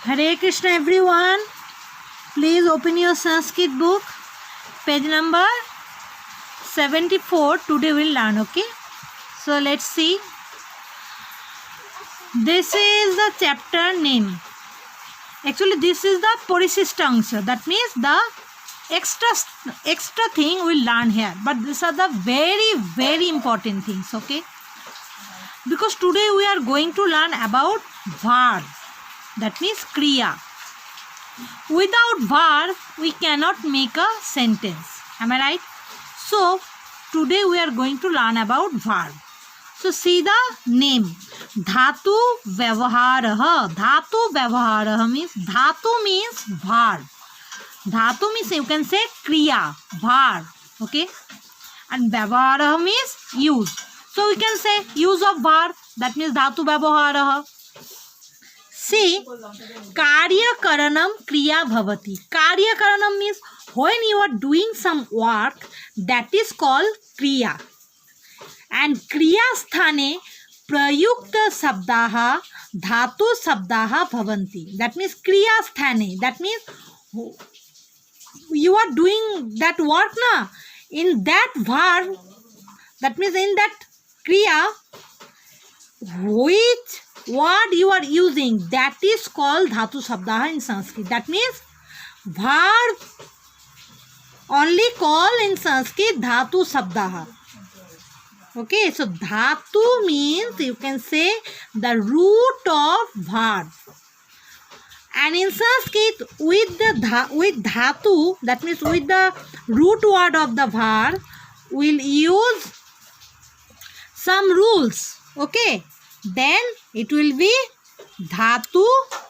Hare Krishna everyone. Please open your Sanskrit book. Page number 74. Today we'll learn, okay? So let's see. This is the chapter name. Actually this is the Parisishtangsha. That means the extra thing we'll learn here. But these are the very important things, okay? Because today we are going to learn about verb. That means kriya. Without verb, we cannot make a sentence. Am I right? So, today we are going to learn about verb. So, see the name. Dhatu vyavaharaha. Dhatu vyavaharaha means, dhatu means verb. Dhatu means you can say kriya, verb. Okay? And vyavaharaha means use. So, we can say use of verb. That means dhatu vyavaharaha. See, karya karanam kriya bhavati. Karya karanam means when you are doing some work, that is called kriya. And kriya sthane prayukta sabdaha dhatu sabdaha bhavanti. That means kriya sthane. That means you are doing that work na. In that verb, that means in that kriya, which word you are using, that is called dhatu sabdaha in Sanskrit. That means verb only call in Sanskrit dhatu sabdaha. Okay, so dhatu means you can say the root of verb. And in Sanskrit with dhatu, that means with the root word of the verb, we'll use some rules. Okay, then it will be dhatu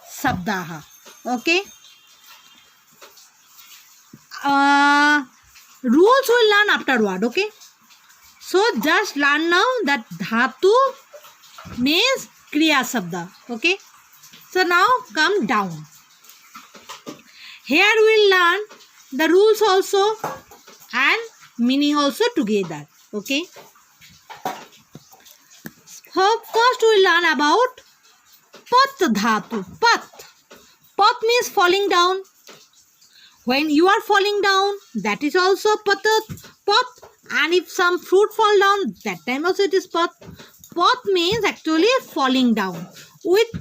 sabdaha. Okay, rules will learn afterward. Okay, so just learn now that dhatu means kriya sabda. Okay, so now come down. Here we'll learn the rules also and meaning also together. Okay, so first we learn about pat dhatu. Pat means falling down. When you are falling down, that is also pat. And if some fruit fall down, that time also it is pat. Pat means actually falling down. With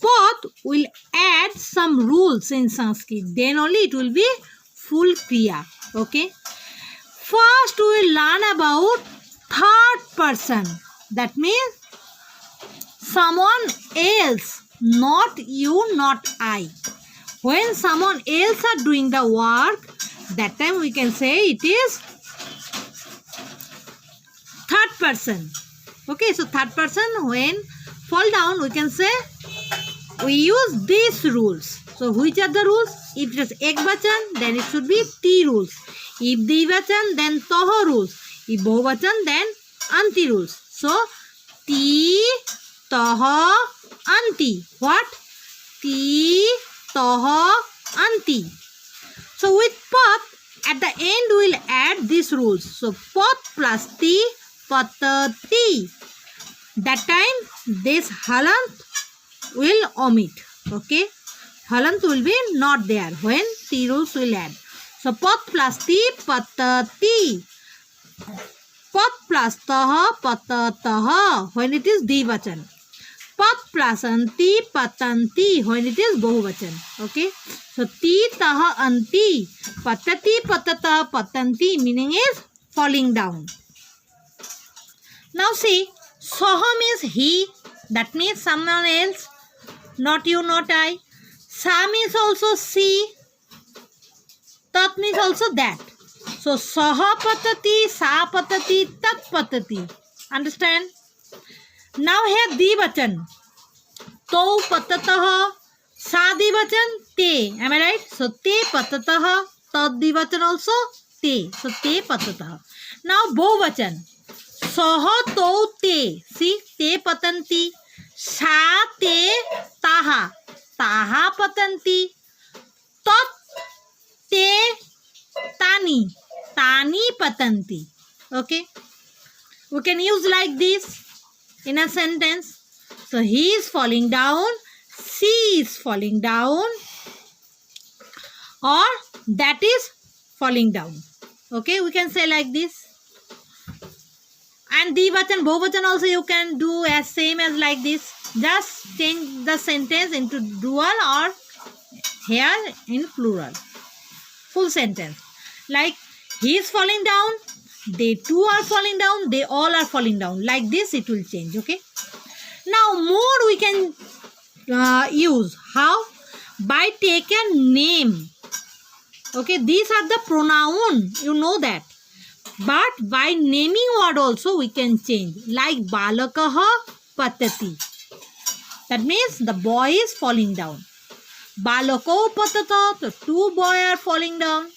pat, we'll add some rules in Sanskrit. Then only it will be full kriya. Okay. First we will learn about third person. That means someone else, not you, not I. When someone else are doing the work, that time we can say it is third person. Okay, so third person, when fall down, we can say we use these rules. So which are the rules? If it is ekvachan, then it should be ti rules. If dvivachan, then toho rules. If bahuvachan, then anti rules. So ti, toho, anti. What? Ti, toho, anti. So with pat, at the end we will add these rules. So pat plus ti, patati. That time this halant will omit. Okay. Halant will be not there when ti rules will add. So pat plus ti, patati. Pat plus taha, patataha when it is dvivachan. Pat plus anti, patanti when it is bahuvachan. Okay. So ti, taha, anti. Patati, patataha, patanti meaning is falling down. Now see, saha means he. That means someone else. Not you, not I. Sa means also she. Tat means also that. So, saha patati, sa patati, tat patati. Understand? Now here dvivachan. To patataha, sa dvivachan, te. Am I right? So, te patataha, tat dvivachan also, te. So, te patataha. Now, bahuvachan. Saha to te. See, te patanti. Sa te taha. Taha patanti. Tat te tani. Tani patanti. Okay. We can use like this in a sentence. So he is falling down. C is falling down or that is falling down. Okay, we can say like this. And Dvachan, Bahuvachan also you can do as same as like this. Just change the sentence into dual or here in plural. Full sentence. Like he is falling down, they two are falling down, they all are falling down. Like this it will change. Okay. Now more we can use. How? By take a name. Okay, these are the pronoun. You know that. But by naming word also we can change. Like balakaha patati. That means the boy is falling down. Balako patata, the two boys are falling down.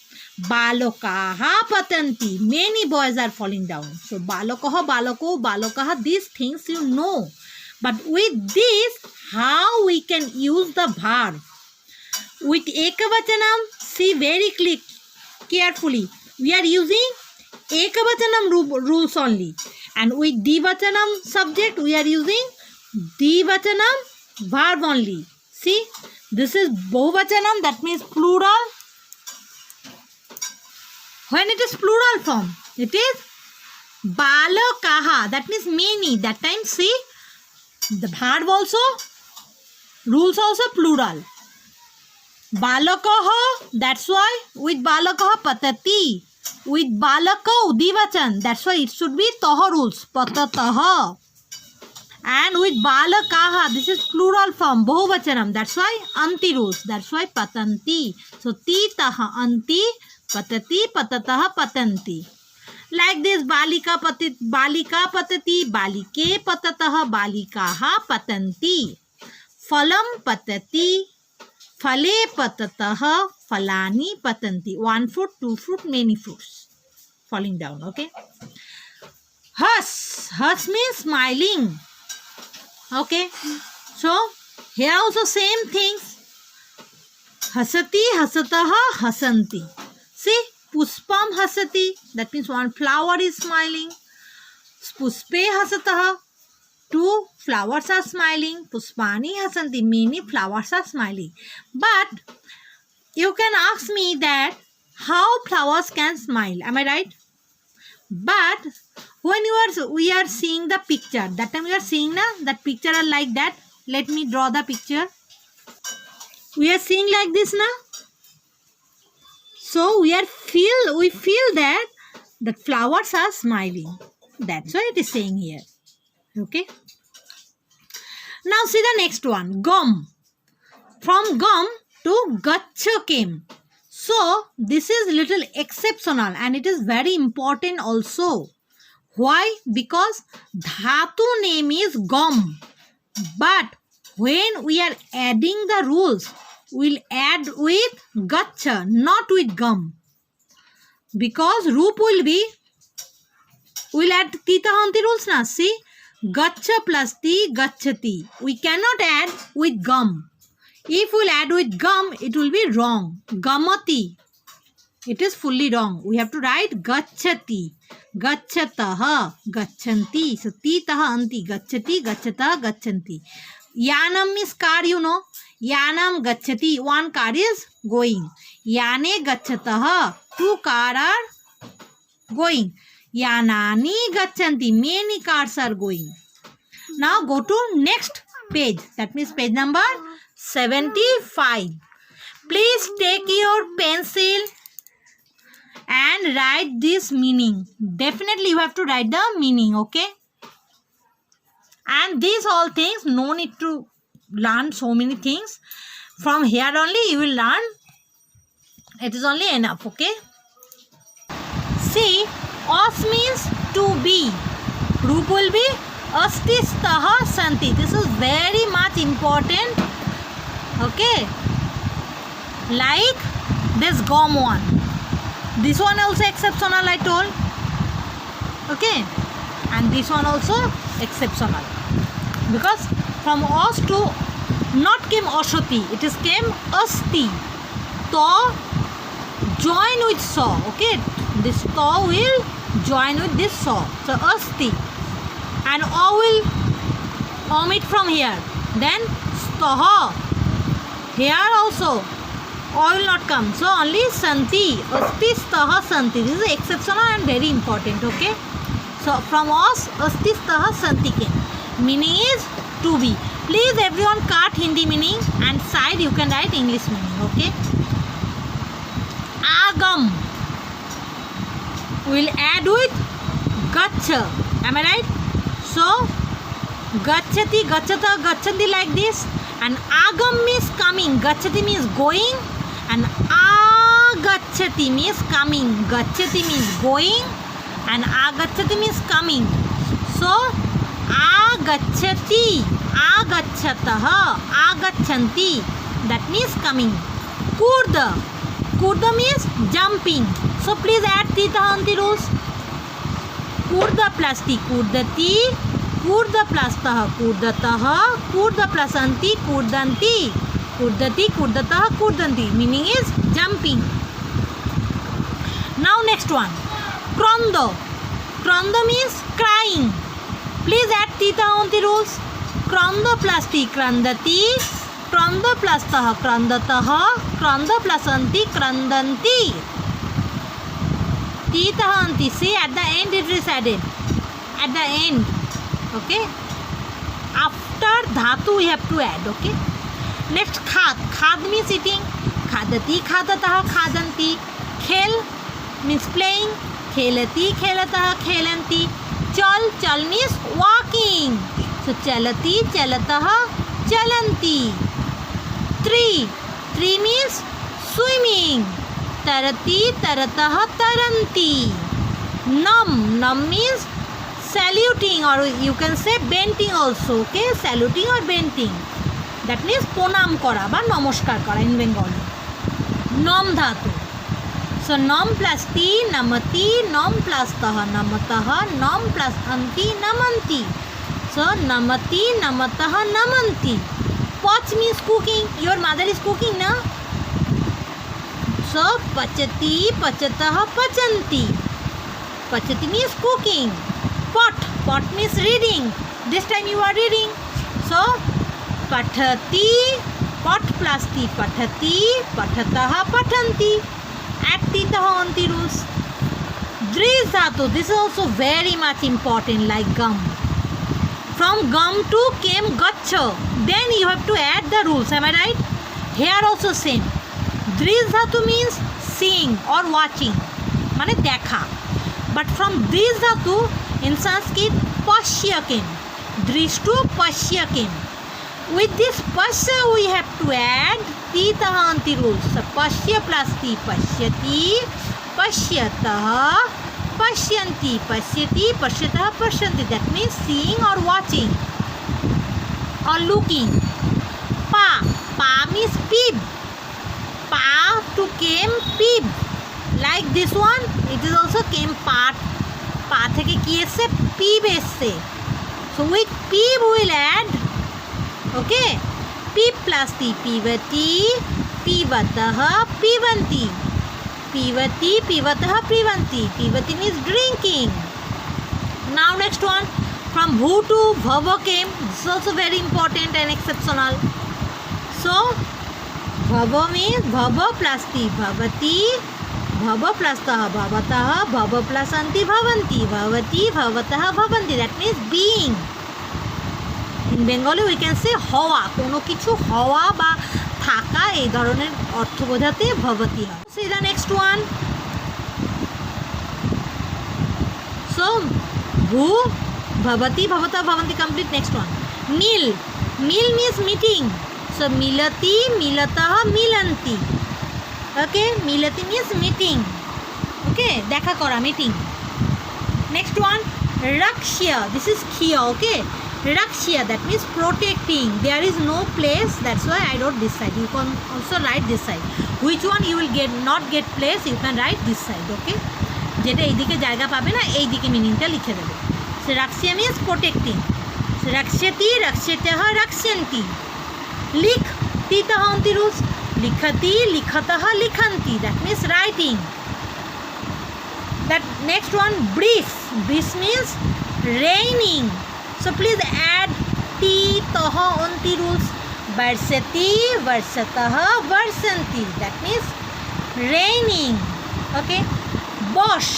Balakaha patanti, many boys are falling down. So balakaha, balako, balakaha, these things you know. But with this, how we can use the verb? With ekavachanam, see very carefully. We are using ekavachanam rules only. And with dvachanam subject, we are using dvachanam verb only. See, this is bahuvachanam, that means plural. When it is plural form, it is balakaha, that means many. That time, see, the verb also, rules also plural. Balakaha, that's why with balakaha patati. With balakau divachan, that's why it should be taha rules, patataha. And with balakaha, this is plural form, bahuvachanam, that's why anti rules, that's why patanti. So ti taha anti, patati, patataha, patanti. Like this, balika patati, balike patataha, balikaha, patanti. Phalam patati, phale patataha, phalani patanti. 1 fruit, 2 fruit, many fruits falling down. Okay. Has means smiling. Okay. So here also same things. Hasati, hasataha, hasanti. See, puspam hasati, that means one flower is smiling. Puspe hasataha, two flowers are smiling. Puspani hasanti, many flowers are smiling. But you can ask me that how flowers can smile. Am I right? But when we are seeing the picture, that time we are seeing that picture are like that. Let me draw the picture. We are seeing like this now. So we feel that the flowers are smiling. That's why it is saying here. Okay. Now see the next one. Gum. From gum to gacha came. So this is little exceptional and it is very important also. Why? Because dhatu name is gum. But when we are adding the rules, we'll add with gacha, not with gum. Because roop will be, we'll add tita hanti rules na. See, gacha plus ti, gachati. We cannot add with gum. If we'll add with gum, it will be wrong. Gamati. It is fully wrong. We have to write gachati. Gachataha. Gachanti. So, ti taha anti. Gachati. Gachataha. Gachanti. Yanam is car, you know. Yanam gachati. One car is going. Yane gachataha. Two cars are going. Yanani gachanti. Many cars are going. Now go to next page. That means page number 75. Please take your pencil and write this meaning. Definitely you have to write the meaning, okay? And these all things, no need to learn so many things. From here only you will learn. It is only enough, okay? See, os means to be. Roop will be astistaha santi. This is very much important. Okay, like this gum one. This one also exceptional I told. Okay, and this one also exceptional. Because from os to not came osati, it is came asti. To join with saw. Okay, this to will join with this saw. So asti. And o will omit from here. Then taha. Here also O will not come. So only santi. Astis taha santi. This is exceptional and very important. Okay. So from os astis taha santi came. Meaning is to be. Please everyone cut Hindi meaning and side you can write English meaning. Okay. Agam. We'll add with gacha. Am I right? So gachati, gachata, gachanti like this. And agam means coming. Gachati means going. And agachati means coming. Gachati means going. And agachati means coming. So agachati, agachataha, agachanti. That means coming. Kurda. Kurda means jumping. So please add titahanti rules. Kurda plus ti, kurdati. Kurda plus taha, kurdataha. Kurda plus anti, kurdanti. Kurdati, kurdataha, kurdanti. Meaning is jumping. Now next one. Krondo. Krondo means crying. Please add titahanti rules. Krondo plus ti, krandati. Krondo plus taha, krandataha. Krondo plus anti, krandanti. Titahanti. See, at the end it is added. At the end. Okay. After dhatu we have to add. Okay. Next khad. Khad means eating. Khadati, khadataha, khadanti. Khel means playing. Khelati, khelataha, khelanti. Chal. Chal means walking. So chalati, chalataha, chalanti. Tree. Tree means swimming. Tarati, tarataha, taranti. Nam. Nam means saluting, or you can say bending also. Okay, saluting or bending. That means pranam kora ba namaskar kora in Bengali. Nam dhatu. So nam plus ti, namati. Nam plus taha, namataha. Nam plus anti, namanti. So namati, namataha, namanti. Pach means cooking. Your mother is cooking, na? So pachati, pachataha, pachanti. Pachati means cooking. Pot. Pot means reading. This time you are reading. So pathati. Pot plus ti, pathati. Pathataha, pathanti. Add titahanti rules. Dris dhatu. This is also very much important, like gum. From gum to came gacha. Then you have to add the rules. Am I right? Here also same. Dris dhatu means seeing or watching. Mane dekha. But from dris dhatu in Sanskrit pashya came. Dris to pashya came. With this pasya we have to add titahanti rules. So pashya plus ti, pashyati. Pashyataha, pashyanti. Pashyati, pashyataha, pashyanti. That means seeing or watching or looking. Pa. Pa means peep. Pa to came peep. Like this one, it is also came part. Pa theke ki esse peep esse. So with peep we will add. Okay. Peep plus ti, pivati. Pivataha, pivanti. Pivati, pivataha, pivanti. Pivati means drinking. Now next one. From bhu to bhava came. This is also very important and exceptional. So bhava means bhava plus ti, bhavati. Bhava plus taha, bhavataha. Bhava plus anti, bhavanti. Bhavati, bhavataha, bhavanti. That means being. In Bengali we can say hawa. Kono kichu hawa ba thaka ei dhoroner ortho বোঝাতে bhavati হয়. See the next one. So bhu, bhavati, bhavata, bhavanti complete. Next one. Mil. Mil means meeting. So milati, milataha, milanti. Okay, milati means meeting. Okay, dekha kora, meeting. Next one. Rakshya. This is khya. Okay. Rakshya, that means protecting. There is no place, that's why I wrote this side. You can also write this side. Which one you will get not get place, you can write this side. Okay, যেটা এইদিকে জায়গা পাবে না এইদিকে মিনিংটা লিখে দেবে. So Rakshya means protecting. So Rakshati, Rakshataha, Rakshanti. Lik, titahanti rules. Likhati, likhataha, likhanti. That means writing. That next one, breeze. Breeze means raining. So please add ti, taha, anti rules. Varsati, varsatah, varsanti. That means raining. Okay. Bosh.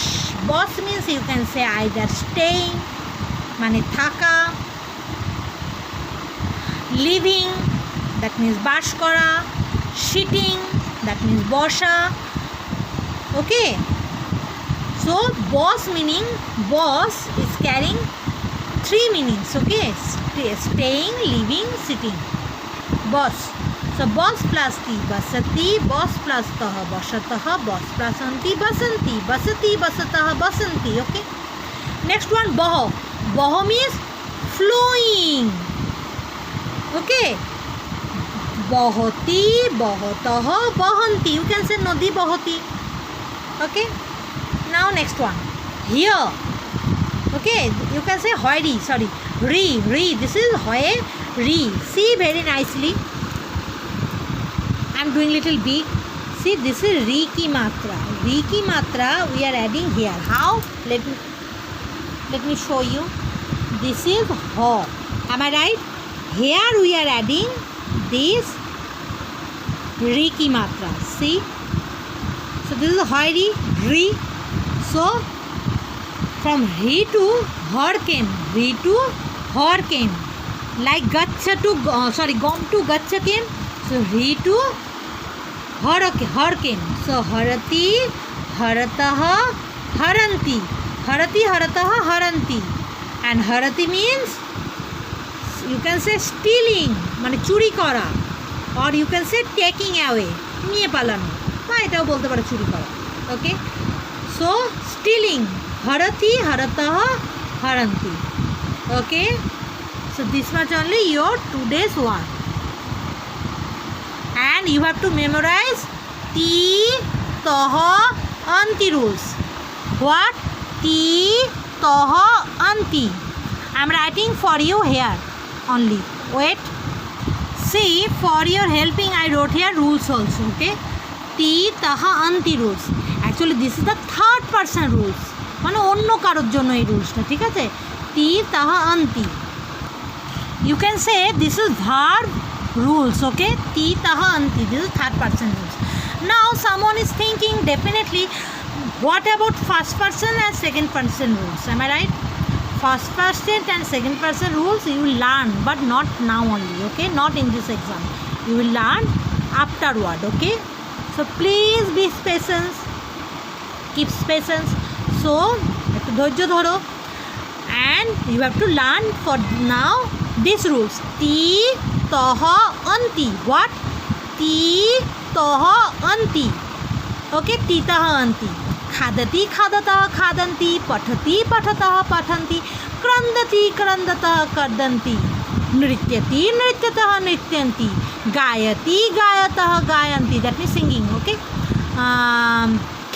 Bosh means you can say either staying, মানে থাকা, living, that means বাস করা, sitting, that means বসা. Okay. So boss meaning, boss is carrying 3 meanings. Okay. Staying, living, sitting. Boss. So boss plus ti basati, boss plus tah basatah, boss plus anti basanti, basati basatah basanti. Okay. Next one boho. Boho means flowing. Okay. Bohoti, bohotah, bohanti. You can say nodi bohoti. Okay. Now next one. Here. Okay. You can say hoiri. Sorry. Re. This is hoye. Re. See very nicely. I'm doing little big. See, this is re ki matra. Re ki matra we are adding here. How? Let me show you. This is ho. Am I right? Here we are adding this re ki matra. See? So this is hoiri, re. So from he to her came. Re to her came. Like gacha to gom to gacha came. So he to her came. So harati, haratah, haranti. Harati, haratah, haranti. And harati means you can say stealing, মানে চুরি করা, or you can say taking away, নিয়ে পালানো, বা এটাও বলতে পারো চুরি করা. Okay. So stealing, harati, haratah, haranti. Okay. So this much only your today's one. And you have to memorize ti, toha, anti rules. What? Ti, toha, anti. I am writing for you here only. Wait. See, for your helping I wrote here rules also. Okay. Ti, taha, anti rules. Actually this is the third person rules. মানে অন্য কারোর জন্য এই রুলসটা, ঠিক আছে? তি, তাহা, anti. You can say this is verb rules. Okay. Ti, taha, anti. This is third person rules. Now someone is thinking definitely, what about first person and second person rules? Am I right? First person and second person rules you will learn, but not now only. Okay. Not in this exam. You will learn afterward. Okay. So please be patient. Keep patience. So একটু ধৈর্য ধরো. And you have to learn for now these rules. Ti, toha, anti. What? Ti, toha, anti. Okay. Ti, taha, anti. Khadati, khadatah, khadanti. Pathati, pathatah, pathanti. Krandati, krandatah, kardanti. Nrityati, nrityatah, nrityanti. Gayati, gayatah, gayanti. That means singing. Okay.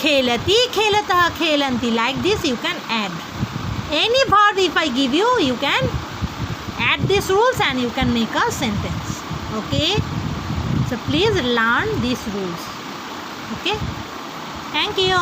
Khelati, khelatah, khelanti. Like this you can add. Any verb if I give you, you can add these rules and you can make a sentence. Okay. So please learn these rules. Okay. Thank you.